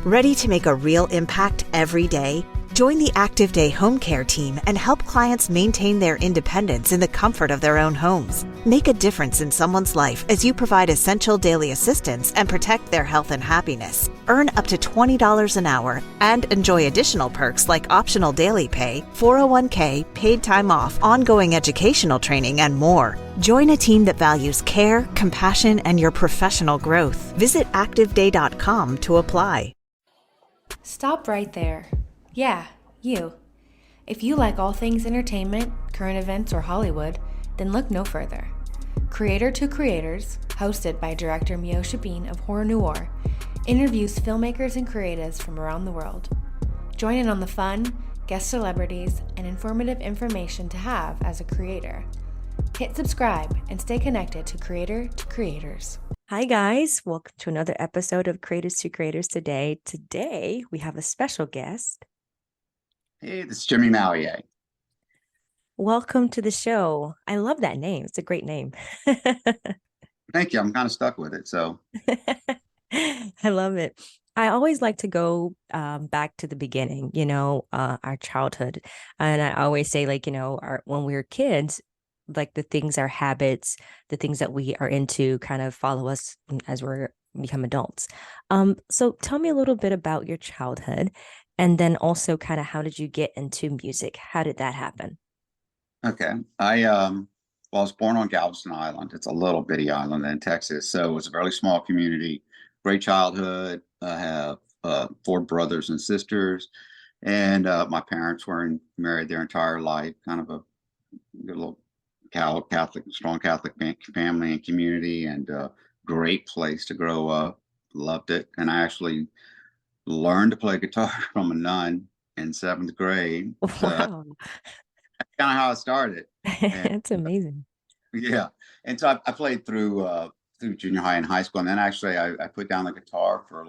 Ready to make a real impact every day? Join the Active Day Home Care team and help clients maintain their independence in the comfort of their own homes. Make a difference in someone's life as you provide essential daily assistance and protect their health and happiness. Earn up to $20 an hour and enjoy additional perks like optional daily pay, 401k, paid time off, ongoing educational training, and more. Join a team that values care, compassion, and your professional growth. Visit activeday.com to apply. Stop right there. Yeah, you. If you like all things entertainment, current events, or Hollywood, then look no further. Creator to Creators, hosted by director Meosha of Horror Noir, interviews filmmakers and creatives from around the world. Join in on the fun, guest celebrities, and informative information to have as a creator. Hit subscribe and stay connected to Creator to Creators. Hi guys, welcome to another episode of Creators to Creators today. Today we have a special guest. Hey, this is Jimmy Mallia. Welcome to the show. I love that name. It's a great name. Thank you. I'm kind of stuck with it. So I love it. I always like to go back to the beginning, our childhood. And I always say, when we were kids, like the things, our habits, the things that we are into kind of follow us as we're become adults. So tell me a little bit about your childhood, and then also kind of how did you get into music? How did that happen? okay. I was born on Galveston Island. It's a little bitty island in Texas. So it was a very small community, great childhood. I have 4 brothers and sisters, and my parents were married their entire life, kind of a good little Catholic, strong Catholic family and community, and great place to grow up. Loved it. And I actually learned to play guitar from a nun in 7th grade. Wow. That's kind of how it started. And That's amazing. yeah. And so I played through junior high and high school. And then actually I put down the guitar for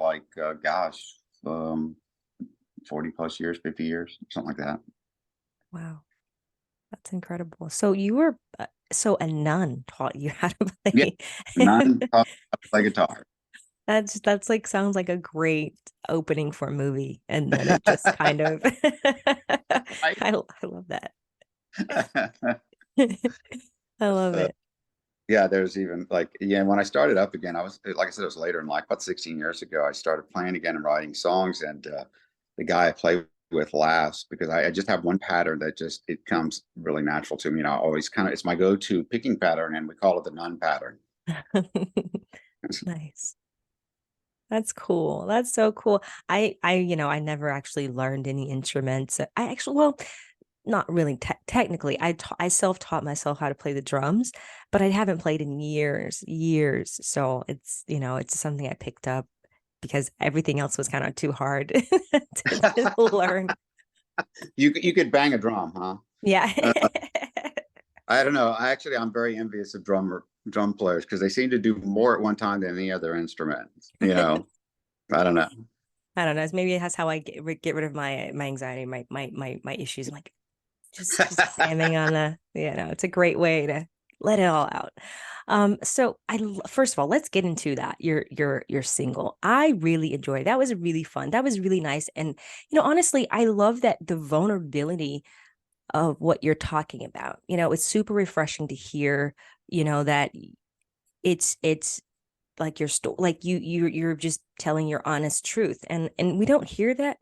40 plus years, 50 years, something like that. Wow. That's incredible. So you were, so a nun taught you how to Yeah. play. Nun taught me how to play guitar. That's like, sounds like a great opening for a movie. And then it just kind of, I love that. I love it. Yeah, there's even when I started up again, I was, like I said, it was later in life, about 16 years ago, I started playing again and writing songs. And the guy I play with laughs because I just have one pattern that it comes really natural to me. And I always it's my go-to picking pattern, and we call it the nun pattern. Nice. That's cool. That's so cool. I never actually learned any instruments. Not really technically. I self-taught myself how to play the drums, but I haven't played in years. So it's something I picked up because everything else was kind of too hard to learn. You could bang a drum, huh? Yeah. I don't know. I'm very envious of drum players because they seem to do more at one time than any other instrument. I don't know. I don't know. Maybe that's how I get rid of my anxiety, my issues. I'm like, just jamming on it's a great way to let it all out. So first of all, let's get into that. Your single. I really enjoyed. That was really fun. That was really nice. And, honestly, I love that the vulnerability of what you're talking about. It's super refreshing to hear, that it's like your story, like you're just telling your honest truth. And we don't hear that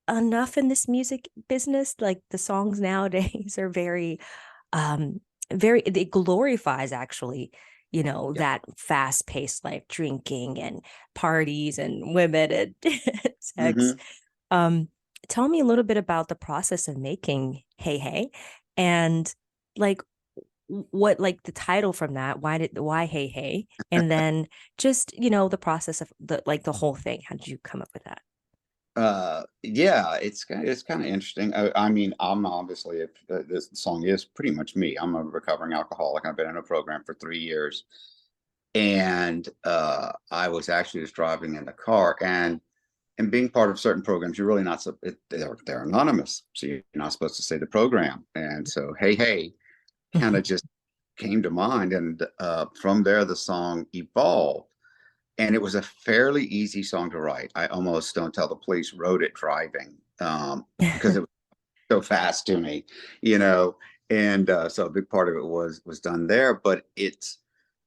enough in this music business. Like the songs nowadays are very it glorifies actually that fast-paced life, drinking and parties and women and sex. Mm-hmm. Tell me a little bit about the process of making Hey Hey, and what the title from that, why Hey Hey, and then just the process of the whole thing. How did you come up with that? Yeah, it's kind of interesting. I mean, I'm obviously, this song is pretty much me. I'm a recovering alcoholic. I've been in a program for 3 years, and I was actually just driving in the car, and being part of certain programs, you're really not they're anonymous, so you're not supposed to say the program. And so Hey Hey kind of just came to mind, and from there the song evolved. and it was a fairly easy song to write. I almost, don't tell the police, wrote it driving, because it was so fast to me, you know. And so a big part of it was done there. But it's,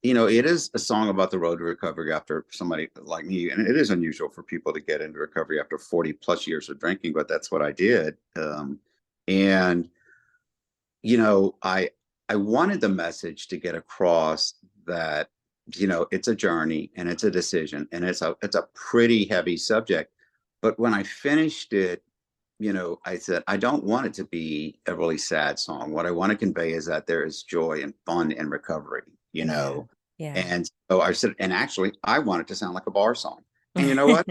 it is a song about the road to recovery after somebody like me, and it is unusual for people to get into recovery after 40 plus years of drinking, but that's what I did. And I wanted the message to get across that, it's a journey and it's a decision and it's a pretty heavy subject. But when I finished it, I said, I don't want it to be a really sad song. What I want to convey is that there is joy and fun and recovery, Yeah. Yeah. And so I said, and actually I want it to sound like a bar song. And you know what?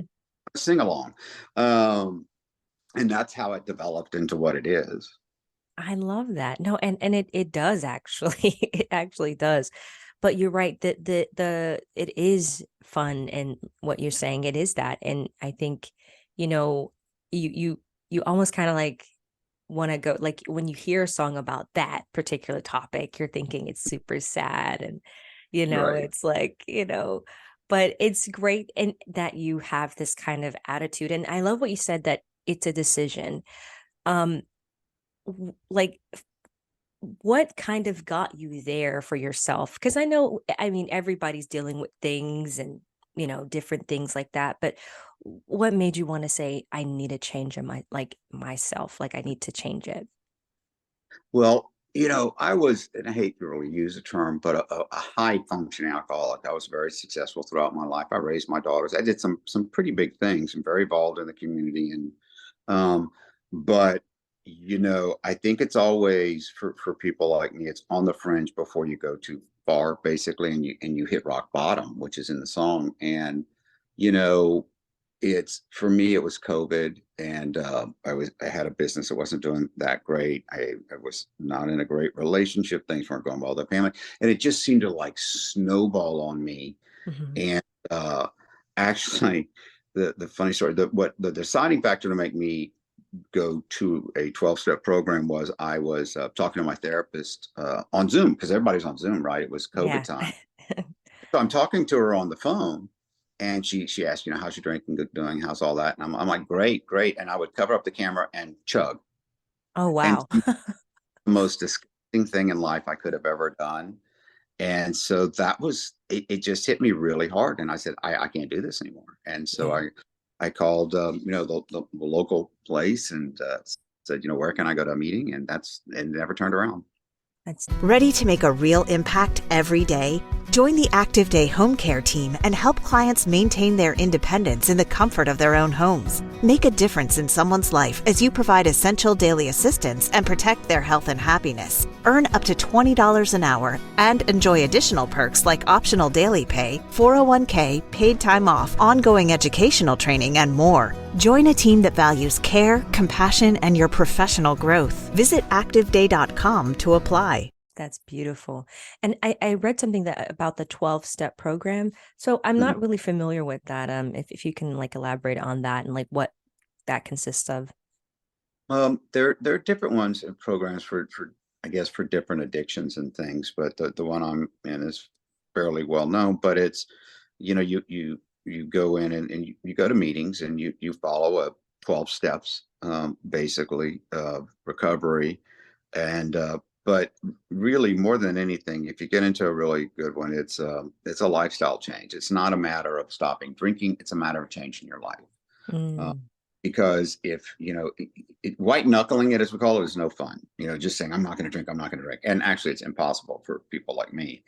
Sing along. And that's how it developed into what it is. I love that. No, and it does actually. It actually does. But you're right that the it is fun, and what you're saying, it is that. And I think, you know, you almost kind of like want to go, like when you hear a song about that particular topic, you're thinking it's super sad, and Right. it's like, but it's great and that you have this kind of attitude. And I love what you said, that it's a decision. Um like, what kind of got you there for yourself? Because I know, I mean, everybody's dealing with things and, different things like that. But what made you want to say, I need a change in myself, like I need to change it? Well, I was, and I hate to really use the term, but a high functioning alcoholic. I was very successful throughout my life. I raised my daughters. I did some pretty big things and very involved in the community. And um, but I think it's always for people like me, it's on the fringe before you go too far, basically, and you hit rock bottom, which is in the song. And you know, it's for me, it was COVID, and I had a business that wasn't doing that great. I was not in a great relationship. Things weren't going well with the family, and it just seemed to like snowball on me. Mhm. And uh, actually, the funny story, what the deciding factor to make me go to a 12-step program was I was talking to my therapist on Zoom, because everybody's on Zoom, right? It was COVID Yeah. time. So I'm talking to her on the phone, and she asked, how's your drinking doing? How's all that? And I'm like, great, great. And I would cover up the camera and chug. Oh, And wow. the most disgusting thing in life I could have ever done. And so that was it, it just hit me really hard. And I said, I can't do this anymore. And so Yeah. I called the local place, and said, where can I go to a meeting? And never turned around. That's Ready to make a real impact every day? Join the Active Day Home Care team and help clients maintain their independence in the comfort of their own homes. Make a difference in someone's life as you provide essential daily assistance and protect their health and happiness. Earn up to $20 an hour and enjoy additional perks like optional daily pay, 401k, paid time off, ongoing educational training, and more. Join a team that values care, compassion, and your professional growth. Visit activeday.com to apply. That's beautiful. And I read something that about the 12-step program. So I'm Mhm. not really familiar with that. If you can like elaborate on that and like what that consists of. There are different ones and programs for I guess for different addictions and things, but the one I'm in is fairly well known. But it's you go in, and you go to meetings, and you follow a 12 steps, basically, of recovery. And but really, more than anything, if you get into a really good one, it's a lifestyle change. It's not a matter of stopping drinking, it's a matter of changing your life. uh, Mm, because if white knuckling it, as we call it, is no fun. Just saying, I'm not going to drink, I'm not going to drink, and actually it's impossible for people like me.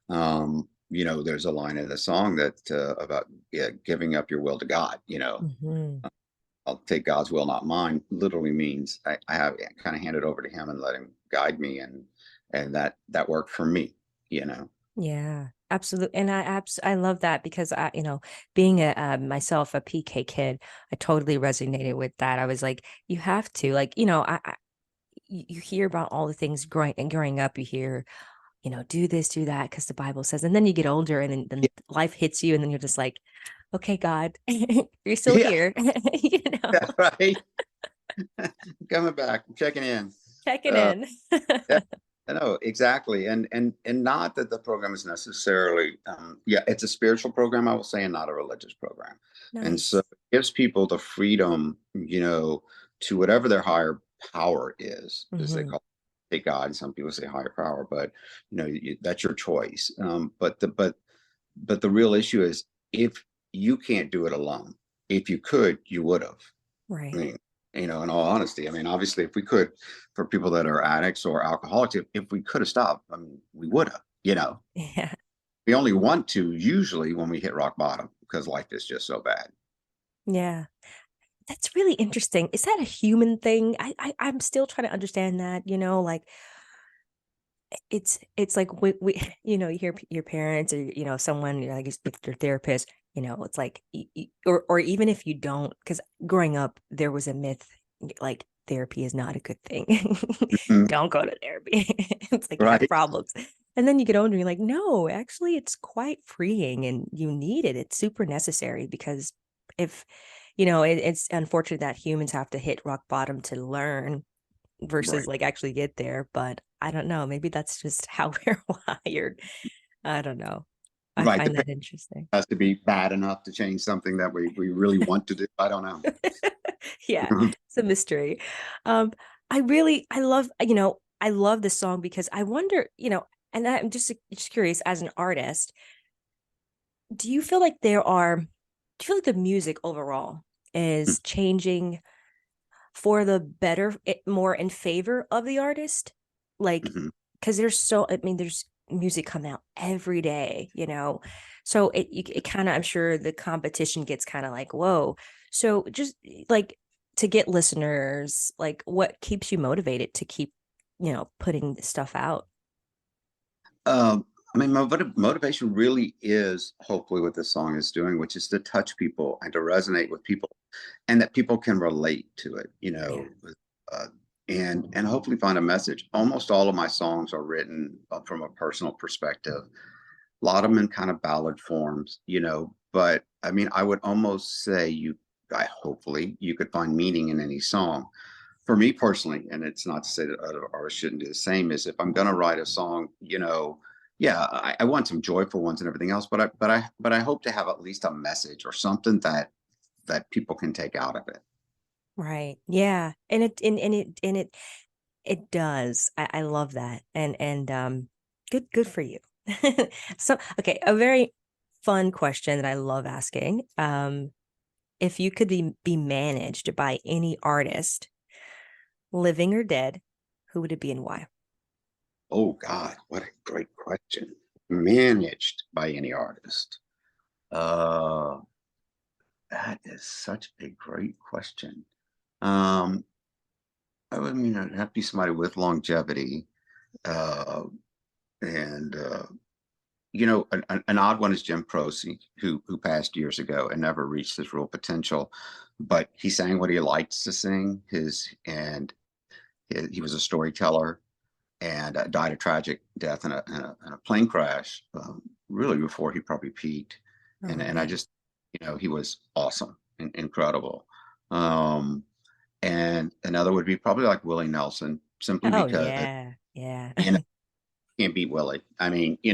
There's a line in the song that about, yeah, giving up your will to God. mhm. I'll take God's will, not mine, literally means I have kind of hand it over to him and let him guide me, and that worked for me. you know Yeah, absolutely. And I love that because being a myself a PK kid, I totally resonated with that. I was like, you have to, like, you hear about all the things growing up, you hear, do this, do that, because the Bible says, and then you get older, and then yeah, life hits you, and then you're just like, okay, God, you're still yeah, here, that's right. Coming back, checking in. checking uh in. yeah. No, exactly. And not that the program is necessarily, yeah, it's a spiritual program, I will say, and not a religious program. And so Nice. it gives people the freedom, to whatever their higher power is, as they Hmm. call it, say God. Some people say higher power, but that's your choice. But the real issue is, if you can't do it alone. If you could, you would have. I Right. mean, in all honesty, I mean, obviously, if we could, for people that are addicts or alcoholics, if we could have stopped, I mean, we would have. Yeah. We only want to usually when we hit rock bottom because life is just so bad. Yeah. That's really interesting. Is that a human thing? I'm still trying to understand that, like it's like we you hear your parents or someone, I guess your therapist, it's like or even if you don't, because growing up there was a myth like therapy is not a good thing. Mhm. Don't go to therapy. It's like you have Right. problems. And then you get older and you're like, no, actually it's quite freeing and you need it. It's super necessary because if it's unfortunate that humans have to hit rock bottom to learn versus Right. like actually get there. But I don't know. Maybe that's just how we're wired. I don't know. I Right. The find pain that interesting. has to be bad enough to change something that we really want to do. I don't know. Yeah, it's a mystery. Um, I love, I love this song because I wonder, and I'm just curious as an artist, do you feel like do you feel like the music overall is changing for the better, more in favor of the artist? Like, Mhm. because there's music coming out every day, so it kind of, I'm sure the competition gets kind of like, whoa. So just like to get listeners, like what keeps you motivated to keep, putting this stuff out? I mean, my motivation really is hopefully what this song is doing, which is to touch people and to resonate with people, and that people can relate to it, Yeah. uh, and hopefully find a message. Almost all of my songs are written from a personal perspective. A lot of them in kind of ballad forms, But I mean, I would almost say hopefully you could find meaning in any song. For me personally, and it's not to say that other artists shouldn't do the same, is if I'm going to write a song, yeah, I want some joyful ones and everything else, but I hope to have at least a message or something that people can take out of it. Right. Yeah. And it does. I love that. And good for you. So okay, a very fun question that I love asking. If you could be managed by any artist, living or dead, who would it be and why? Oh God, what a great question. Managed by any artist. Uh, that is such a great question. Um, I would mean it'd have to be somebody with longevity. Uh, and an odd one is Jim Prosey, who passed years ago and never reached his real potential, but he sang what he liked to sing. He was a storyteller and died a tragic death in a plane crash, really before he probably peaked. And Oh and I man. just, he was awesome and incredible. Um, and another would be probably like Willie Nelson, simply Oh because yeah. Yeah. you know can't beat Willie. I mean, he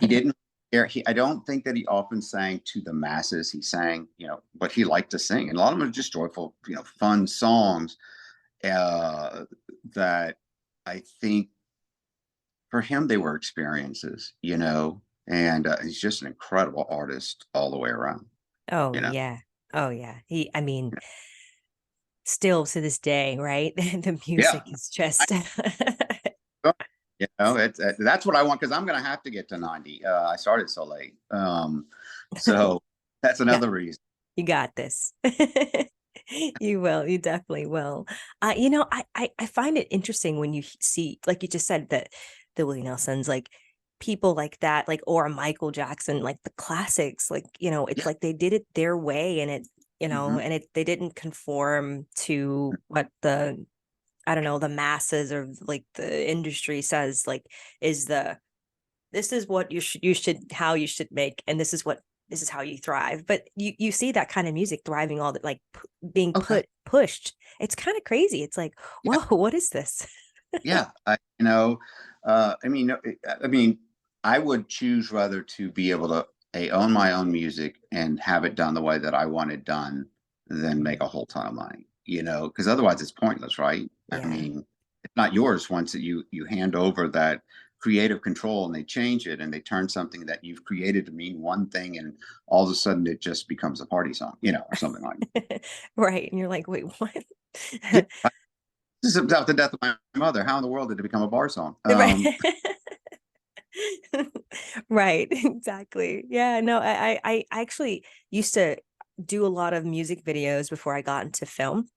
didn't care. I don't think that he often sang to the masses. He sang, but he liked to sing, and a lot of them are just joyful, fun songs uh, that I think for him they were experiences, and he's just an incredible artist all the way around. Oh You know, yeah. Oh yeah. I mean, still to this day, right? The yeah. music is just That's what I want because I'm going to have to get to 90. I started so late, so that's you got another reason. you got this. You will. You definitely will. I find it interesting when you see, like you just said, that the Willie Nelsons, like people like that, like or Michael Jackson, like the classics, like it's Yeah. like they did it their way, and Mhm. they didn't conform to what the I don't know the masses or like the industry says, like is the this is what you should how you should make, and this is how you thrive. But you see that kind of music thriving all that, like being Okay. pushed. It's kind of crazy. It's like, Yeah. whoa, what is this? Yeah. I mean, I would choose rather to be able to own my own music and have it done the way that I want it done than make a whole ton of money, because otherwise it's pointless, right? I Yeah. mean, it's not yours once that you hand over that creative control and they change it and they turn something that you've created to mean one thing and all of a sudden it just becomes a party song, or something like that. Right. And you're like, wait, what? Yeah, this is about the death of my mother. How in the world did it become a bar song? Right. Right, exactly. Yeah, no, I actually used to do a lot of music videos before I got into film.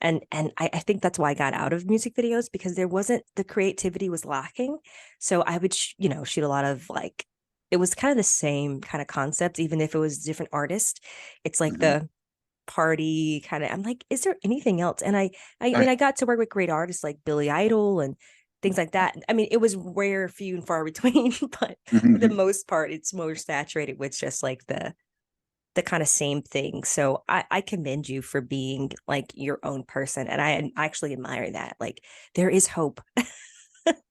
And I think that's why I got out of music videos because there wasn't the creativity was lacking. So I would, shoot a lot of like, it was kind of the same kind of concept, even if it was different artists. It's like Mhm. the party kind of, I'm like, is there anything else? And I mean, Right. I got to work with great artists like Billy Idol and things like that. I mean, it was rare, few and far between, but for the Mhm. most part, it's more saturated with just like the kind of same thing. So I commend you for being like your own person. And I actually admire that. Like there is hope.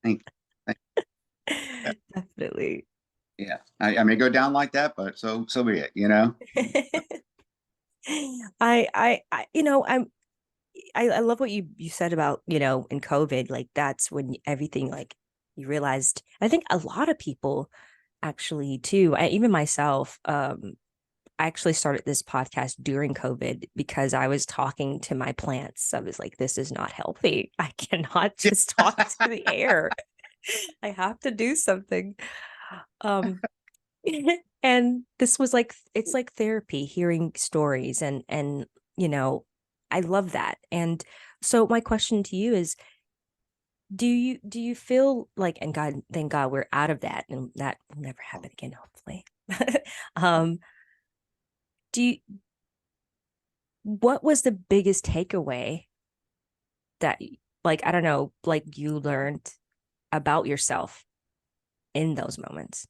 Thank thank yeah. Definitely. Yeah. I may go down like that, but so be it. I love what you said about, in COVID, like that's when everything like you realized, I think a lot of people actually too, even myself, I actually started this podcast during COVID because I was talking to my plants. I was like, this is not healthy. I cannot just talk to the air. I have to do something. Um, and this was like, it's like therapy, hearing stories and, you know, I love that. And so my question to you is, do you feel like, and God, thank God we're out of that and that will never happen again, hopefully. um, do you, what was the biggest takeaway that like I don't know, like you learned about yourself in those moments?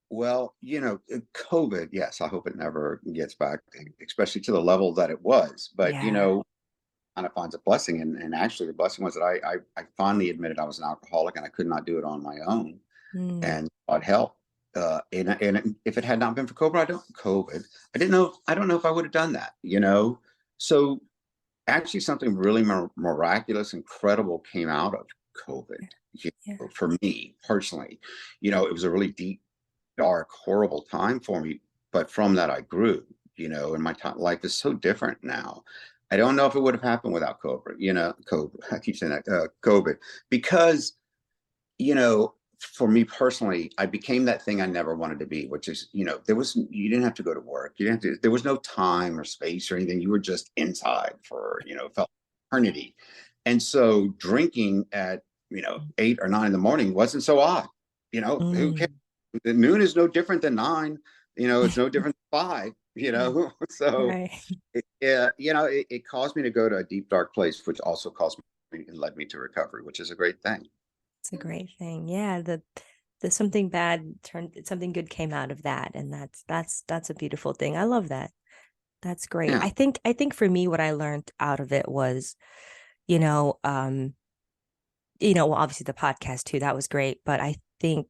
Well, COVID, yes, I hope it never gets back, especially to the level that it was. But, Yeah. kind of finds a blessing. And actually, the blessing was that I finally admitted I was an alcoholic and I could not do it on my own. Mm, And sought help. And if it had not been for COVID, I don't know if I would have done that. So actually, something really miraculous, incredible came out of COVID. yeah. For me personally, it was a really deep, dark, horrible time for me. But from that, I grew. And my life is so different now. I don't know if it would have happened without COVID. COVID. I keep saying that COVID because for me personally, I became that thing I never wanted to be, which is, you didn't have to go to work. You didn't have to, there was no time or space or anything. You were just inside for, felt eternity. And so drinking at, 8 or 9 in the morning wasn't so odd. Who cares? Mm. The noon is no different than 9. It's no different than 5. So Right. it caused me to go to a deep, dark place, which also caused me and led me to recovery, which is a great thing. It's a great thing. Yeah, the something bad turned something good came out of that. And that's a beautiful thing. I love that. That's great. Yeah. I think for me what I learned out of it was, you know, um, well, obviously the podcast too, that was great, but I think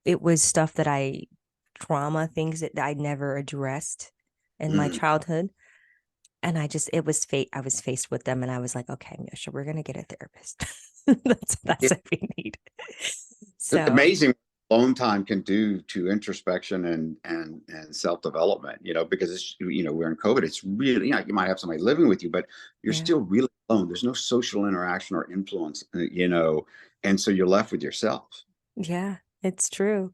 it was stuff that trauma things that I never addressed in my Mm. childhood. And it was fate. I was faced with them and I was like, okay, Meosha, we're going to get a therapist. That's what we need. It's So amazing what alone time can do to introspection and self-development, because we're in COVID. It's really, you might have somebody living with you, but you're yeah, still really alone. There's no social interaction or influence, and so you're left with yourself. yeah, it's true.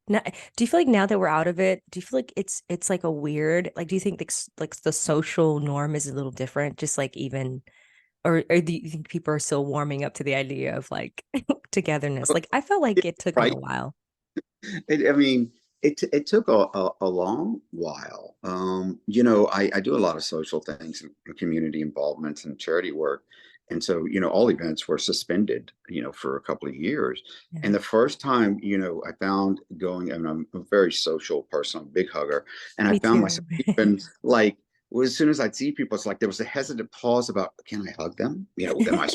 Now, do you feel like now that we're out of it, do you feel like it's like a weird, like, do you think like the social norm is a little different? Just like even, or do you think people are still warming up to the idea of like togetherness? Like I felt like it took me Right. a while. I mean, it took a long while. I do a lot of social things and community involvements and charity work. And so, all events were suspended, for a couple of years. Yeah, And the first time, I found going, and I'm a very social person, I'm a big hugger. And I me found too. myself even like, well, as soon as I'd see people, it's like there was a hesitant pause about, can I hug them? Am I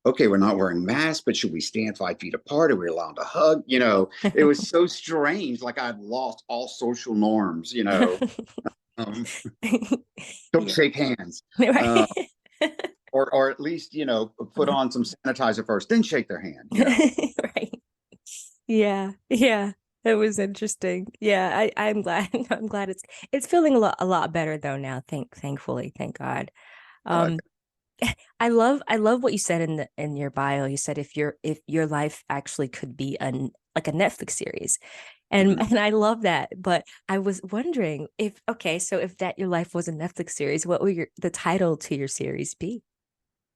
okay, we're not wearing masks, but should we stand 5 feet apart? Are we allowed to hug? It was so strange. Like I'd lost all social norms, um, don't Yeah. shake hands. Right. Uh, or at least, put on some sanitizer first, then shake their hand. Right. Yeah. Yeah. It was interesting. Yeah, I'm glad. I'm glad it's feeling a lot better though now. Thankfully, thank God. Uh, Um, I love what you said in your bio. You said if your life actually could be like a Netflix series. And mhm. and I love that. But I was wondering if okay, so if that your life was a Netflix series, what would the title to your series be?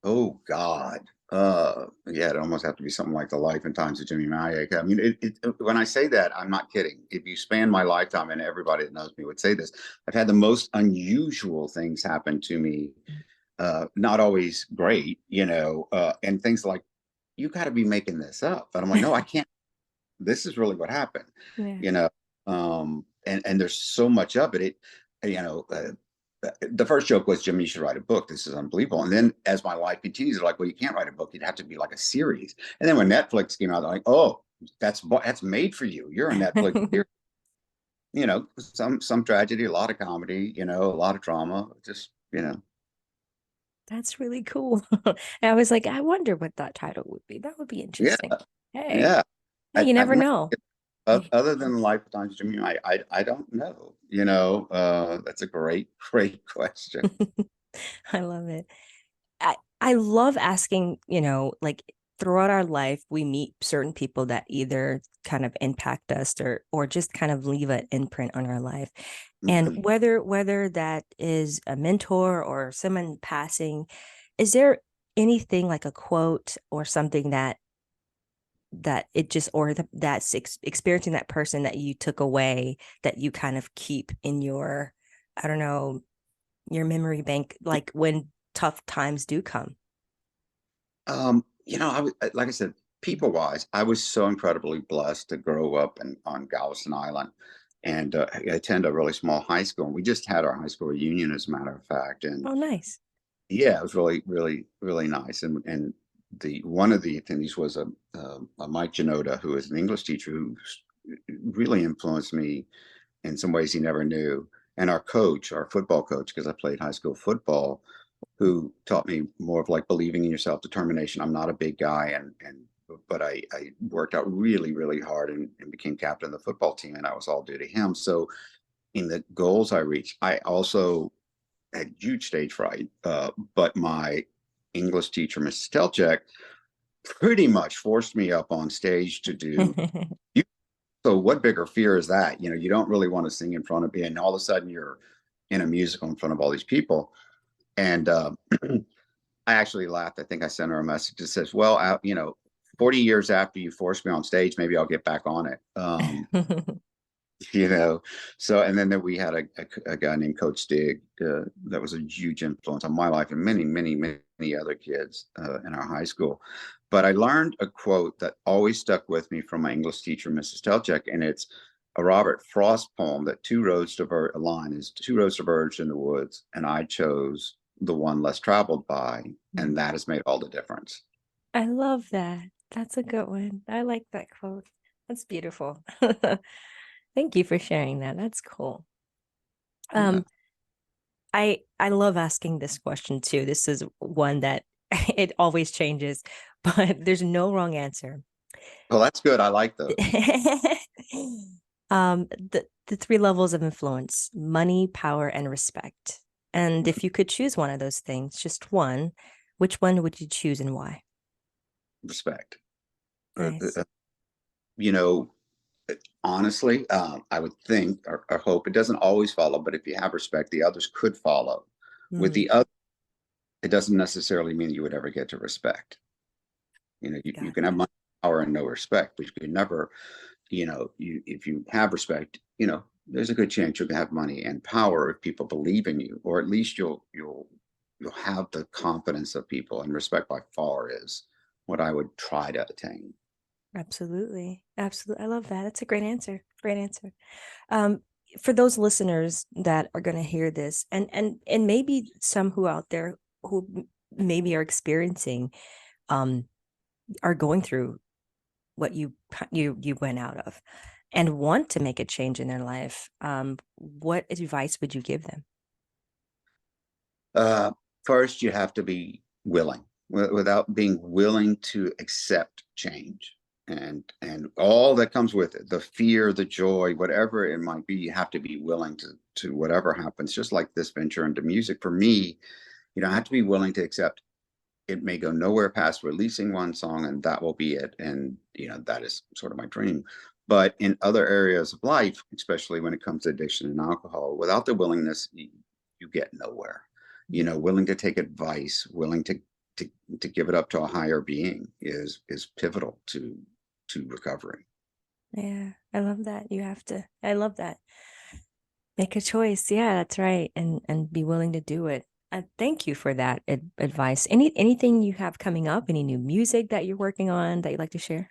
Oh God. Yeah, it almost have to be something like the life and times of Jimmy Mallia. I mean, when I say that, I'm not kidding. If you span my lifetime, and everybody that knows me would say this, I've had the most unusual things happen to me. Not always great, and things like, you got to be making this up. And I'm like, no, I can't. This is really what happened, Yeah. you know. And there's so much of it. You know, the first joke was, Jimmy, you should write a book. This is unbelievable. And then as my life continues, they're like, well, you can't write a book. You'd have to be like a series. And then when Netflix came out, they're like, oh, that's made for you. You're a Netflix series. Some tragedy, a lot of comedy, a lot of drama. Just, That's really cool. And I was like, I wonder what that title would be. That would be yeah, interesting. Hey, yeah. hey, you I'm never not, know. other than Lifetimes, Jimmy, I don't know. That's a great, great question. I love it. I love asking, like throughout our life, we meet certain people that either kind of impact us or just kind of leave an imprint on our life. And Mhm. whether that is a mentor or someone passing, is there anything like a quote or something that it just or that's experiencing that person that you took away that you kind of keep in your, I don't know, your memory bank, like when tough times do come? Like I said, people wise, I was so incredibly blessed to grow up on Galveston Island, and I attend a really small high school. And we just had our high school reunion, as a matter of fact, and Oh, nice. yeah, it was really, really, really nice. And the one of the attendees was a Mike Janota, who is an English teacher who really influenced me in some ways he never knew. And our coach, our football coach, because I played high school football, who taught me more of like believing in yourself, determination. I'm not a big guy, but I worked out really, really hard and became captain of the football team, and that was all due to him. So in the goals I reached, I also had huge stage fright, but my English teacher, Mrs. Telchek, pretty much forced me up on stage to do. So what bigger fear is that? You don't really want to sing in front of me, and all of a sudden you're in a musical in front of all these people. And I actually laughed. I think I sent her a message that says, "Well, 40 years after you forced me on stage, maybe I'll get back on it." you know. So, and then we had a guy named Coach Stig that was a huge influence on my life and many, many, many other kids in our high school. But I learned a quote that always stuck with me from my English teacher, Mrs. Telchek, and it's a Robert Frost poem that a line is two roads diverged in the woods, and I chose the one less traveled by, and that has made all the difference. I love that. That's a good one. I like that quote. That's beautiful. Thank you for sharing that. That's cool. Yeah. Um, I love asking this question too. This is one that it always changes, but there's no wrong answer. Well, that's good. I like those. The three levels of influence: money, power, and respect. And if you could choose one of those things, just one, which one would you choose and why? Respect. Uh, Nice. uh, you know, honestly, I would think or hope it doesn't always follow, but if you have respect, the others could follow. With Mm, the other, it doesn't necessarily mean you would ever get to respect. You got can have that. money, power, and no respect, but you can never, if you have respect, there's a good chance you can have money and power if people believe in you, or at least you'll have the confidence of people, and respect by far is what I would try to attain. Absolutely. Absolutely. I love that. That's a great answer. Great answer. Um, for those listeners that are going to hear this and maybe some who out there who maybe are experiencing are going through what you went out of and want to make a change in their life, what advice would you give them? First, you have to be willing. Without being willing to accept change and all that comes with it, the fear, the joy, whatever it might be, you have to be willing to whatever happens. Just like this venture into music for me, I have to be willing to accept it may go nowhere past releasing one song and that will be it. And that is sort of my dream. But in other areas of life, especially when it comes to addiction and alcohol, without the willingness, you get nowhere. Willing to take advice, willing to give it up to a higher being is pivotal to recovery. Yeah, I love that. I love that. Make a choice. Yeah, that's right. And be willing to do it. Thank you for that advice. Anything you have coming up? Any new music that you're working on that you'd like to share?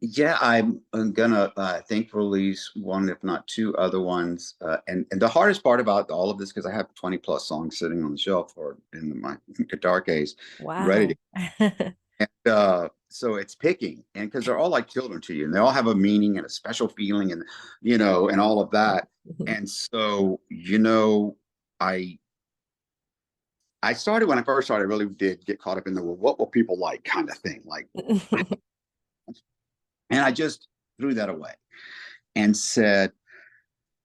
Yeah, I'm gonna think release one, if not two other ones. And the hardest part about all of this, because I have 20 plus songs sitting on the shelf or in my guitar case, ready Wow. to. And so it's picking, and because they're all like children to you, and they all have a meaning and a special feeling, and and all of that. And so I started when I first started. I really did get caught up in the well, what will people like kind of thing, like. And I just threw that away and said,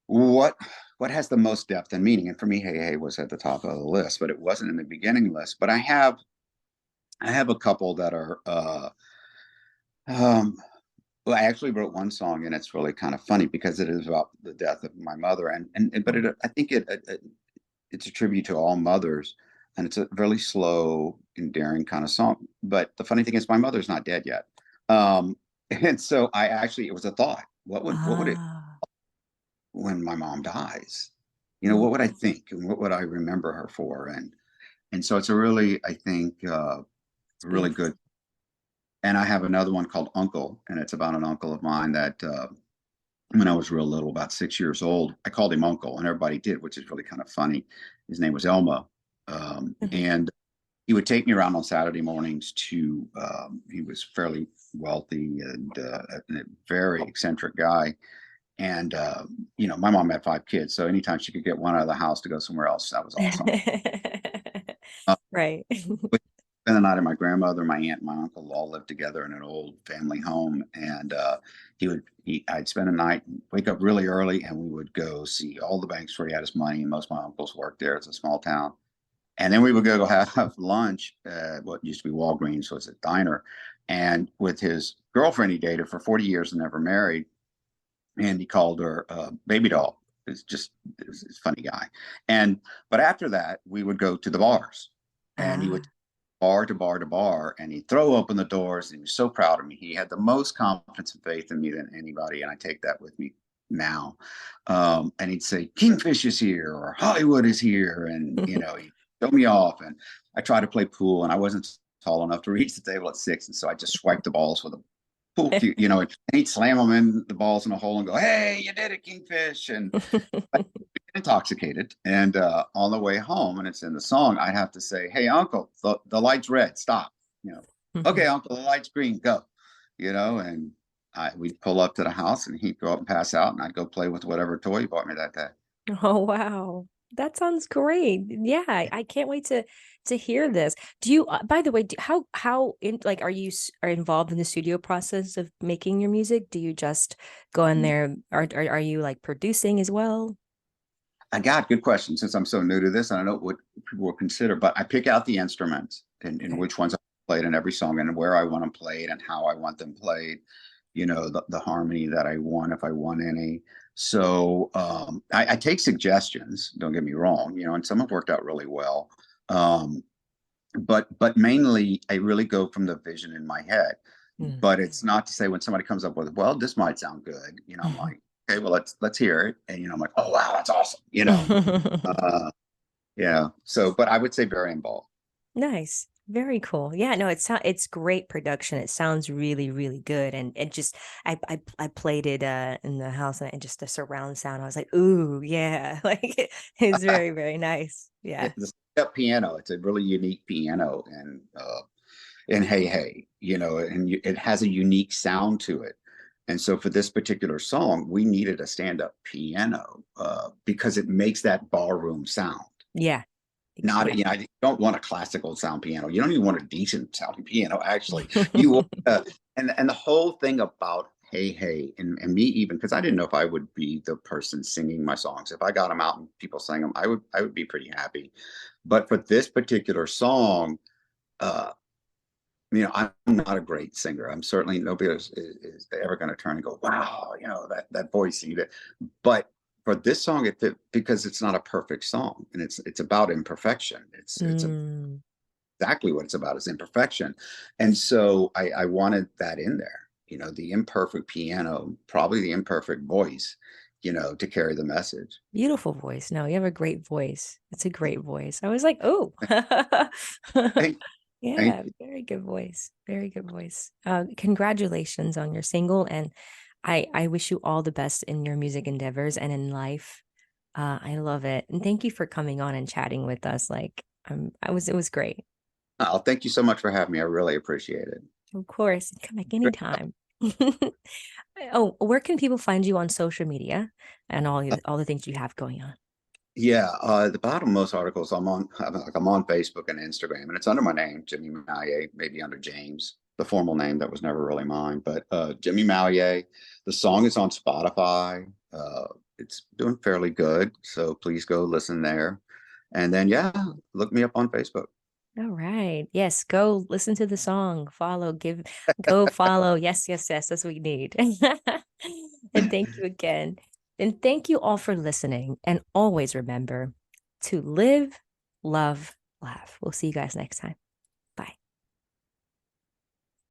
what has the most depth and meaning? And for me, Hey Hey was at the top of the list, but it wasn't in the beginning list. But I have a couple that are well, I actually wrote one song and it's really kind of funny because it is about the death of my mother. But I think it's a tribute to all mothers, and it's a really slow, endearing kind of song. But the funny thing is my mother's not dead yet. And so it was a thought. What would it Ah, when my mom dies? What would I think and what would I remember her for? And so it's a really, I think, it's really beautiful. good. And I have another one called Uncle, and it's about an uncle of mine that when I was real little, about 6 years old, I called him Uncle, and everybody did, which is really kind of funny. His name was Elmo, and he would take me around on Saturday mornings to. He was fairly wealthy and a very eccentric guy, and my mom had 5 kids, so anytime she could get one out of the house to go somewhere else, that was awesome. Uh, Right. Spend the night at my grandmother, my aunt, and my uncle all lived together in an old family home, and I'd spend a night, wake up really early, and we would go see all the banks where he had his money. And most of my uncles worked there. It's a small town, and then we would go have lunch at what used to be Walgreens, so it's a diner, and with his girlfriend he dated for 40 years and never married, and he called her baby doll. It's a funny guy, but after that we would go to the bars, and he would Ah. bar to bar to bar, and he'd throw open the doors, and he was so proud of me. He had the most confidence and faith in me than anybody, and I take that with me now. And he'd say, Kingfish is here or Hollywood is here, and he'd show me off. And I tried to play pool, and I wasn't tall enough to reach the table at 6, and so I just swiped the balls with a pool cue, and he'd slam them in the balls in a hole and go, "Hey, you did it, Kingfish!" And intoxicated, and on the way home, and it's in the song, I'd have to say, "Hey uncle, the light's red, stop." Okay uncle, the light's green, go. And we'd pull up to the house and he'd go up and pass out, and I'd go play with whatever toy he bought me that day. Oh, wow. That sounds great. Yeah, I can't wait to hear this. Do you, by the way, how in like are involved in the studio process of making your music? Do you just go in there, or are you like producing as well? I got good question. Since I'm so new to this, I don't know what people will consider, but I pick out the instruments and Okay. which ones I played in every song and where I want them played and how I want them played, the harmony that I want, if I want any. So I take suggestions, don't get me wrong, and some have worked out really well. Um, but mainly I really go from the vision in my head. Mm. But it's not to say when somebody comes up with, well, this might sound good, I'm like, okay, well, let's hear it. And I'm like, oh wow, that's awesome. Uh, yeah. So, but I would say very involved. Nice. Very cool. Yeah, no, it's great production. It sounds really, really good. And it just I played it in the house, and just the surround sound. I was like, ooh, yeah. Like it's very, very nice. Yeah. The step piano, it's a really unique piano, and and Hey Hey, and it has a unique sound to it. And so for this particular song, we needed a stand-up piano because it makes that ballroom sound. Yeah. Not, Yeah. I don't want a classical sound piano. You don't even want a decent sounding piano, actually. You want, and the whole thing about Hey Hey and me, even because I didn't know if I would be the person singing my songs. If I got them out and people sang them, I would be pretty happy. But for this particular song, uh, I'm not a great singer. I'm certainly nobody is ever going to turn and go, wow, that voice. But for this song, it fit because it's not a perfect song, and it's about imperfection. It's Mm. exactly what it's about is imperfection, and so I wanted that in there. The imperfect piano, probably the imperfect voice, to carry the message. Beautiful voice. No, you have a great voice. It's a great voice. I was like, oh, Thank, thank yeah, you. very good voice. Very good voice. Congratulations on your single, and I wish you all the best in your music endeavors and in life. I love it, and thank you for coming on and chatting with us. Like, it was great. Oh, thank you so much for having me. I really appreciate it. Of course, come back anytime. Oh, where can people find you on social media and all the things you have going on? Yeah, the bottom of most articles I'm on Facebook and Instagram, and it's under my name, Jimmy Mallia, maybe under James, the formal name that was never really mine, but Jimmy Mallia. The song is on Spotify. It's doing fairly good, so please go listen there. And then yeah, look me up on Facebook. All right. Yes, go listen to the song. Go follow. Yes, yes, yes. That's what we need. And thank you again. And thank you all for listening. And always remember to live, love, laugh. We'll see you guys next time.